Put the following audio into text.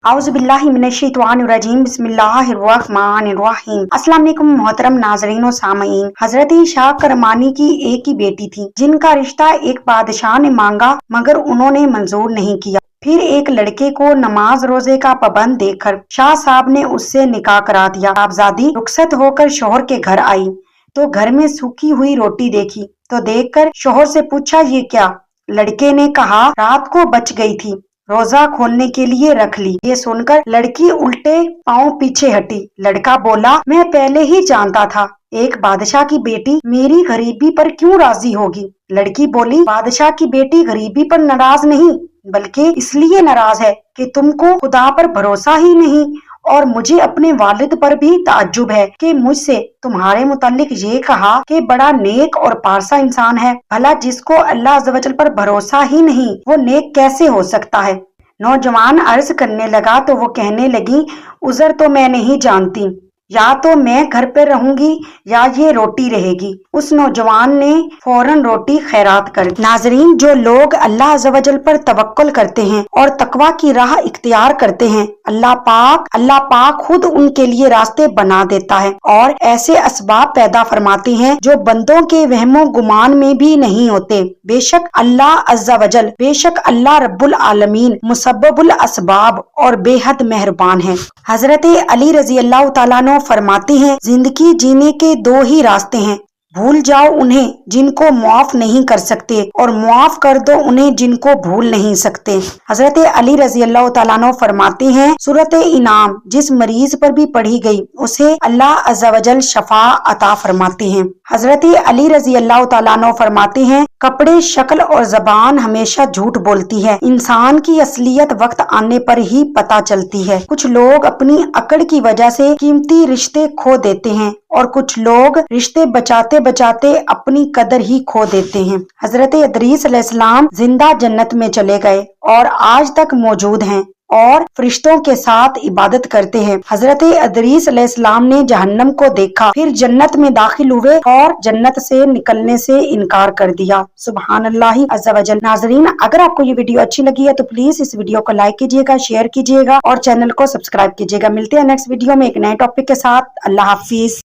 औज़ुबिल्लाहिमिनश्शैतानिर्रजीम बिस्मिल्लाहिर्रहमानिर्रहीम। अस्सलाम वालेकुम मोहतरम नाज़रीन व सामईन। हजरत शाह करमानी की एक ही बेटी थी जिनका रिश्ता एक बादशाह ने मांगा मगर उन्होंने मंजूर नहीं किया। फिर एक लड़के को नमाज रोजे का पाबंद देखकर शाह साहब ने उससे निकाह करा दिया। साहबजादी रुखसत होकर शोहर के घर आई तो घर में सूखी हुई रोटी देखी तो देखकर शोहर से पूछा, ये क्या? लड़के ने कहा, रात को बच गई थी, रोजा खोलने के लिए रख ली। ये सुनकर लड़की उल्टे पांव पीछे हटी। लड़का बोला, मैं पहले ही जानता था, एक बादशाह की बेटी मेरी गरीबी पर क्यों राजी होगी? लड़की बोली, बादशाह की बेटी गरीबी पर नाराज नहीं बल्कि इसलिए नाराज है कि तुमको खुदा पर भरोसा ही नहीं, और मुझे अपने वालिद पर भी ताज्जुब है कि मुझसे तुम्हारे मुतालिक ये कहा कि बड़ा नेक और पारसा इंसान है। भला जिसको अल्लाह अज़्ज़ व जल पर भरोसा ही नहीं वो नेक कैसे हो सकता है? नौजवान अर्ज करने लगा तो वो कहने लगी, उज़र तो मैं नहीं जानती, या तो मैं घर पर रहूंगी या ये रोटी रहेगी। उस नौजवान ने फौरन रोटी खैरात कर दी। नाजरीन, जो लोग अल्लाह अज़्ज़ व जल पर तवक्कुल करते हैं और तकवा की राह इख्तियार करते हैं, अल्लाह पाक खुद उनके लिए रास्ते बना देता है और ऐसे असबाब पैदा फरमाते हैं जो बंदों के वहमो गुमान में भी नहीं होते। बेशक अल्लाह रब्बुल आलमीन मुसब्बबुल असबाब और बेहद मेहरबान है। हजरत अली रजी अल्लाह तआला अन्हु फरमाते हैं, जिंदगी जीने के दो ही रास्ते हैं, भूल जाओ उन्हें जिनको मुआफ नहीं कर सकते और मुआफ कर दो उन्हें जिनको भूल नहीं सकते। हजरत अली रजी अल्लाह तआला अन्हु फरमाते हैं, सूरत इनाम जिस मरीज पर भी पढ़ी गई उसे अल्लाह अज़्ज़ व जल शफा अता फरमाते हैं। हजरत अली रजी अल्लाह तआला अन्हु फरमाते हैं, कपड़े, शक्ल और जबान हमेशा झूठ बोलती है, इंसान की असलियत वक्त आने पर ही पता चलती है। कुछ लोग अपनी अकड़ की वजह से कीमती रिश्ते खो देते हैं और कुछ लोग रिश्ते बचाते बचाते अपनी कदर ही खो देते हैं। हजरत इदरीस अलैहिस्सलाम जिंदा जन्नत में चले गए और आज तक मौजूद हैं और फरिश्तों के साथ इबादत करते हैं। हजरत इदरीस अलैहिस्सलाम ने जहन्नम को देखा, फिर जन्नत में दाखिल हुए और जन्नत से निकलने से इनकार कर दिया। सुभान अल्लाह अज़्ज़ व जल। नाज़रीन, अगर आपको ये वीडियो अच्छी लगी है तो प्लीज इस वीडियो को लाइक कीजिएगा, शेयर कीजिएगा और चैनल को सब्सक्राइब कीजिएगा। मिलते हैं नेक्स्ट वीडियो में एक नए टॉपिक के साथ। अल्लाह हाफिज।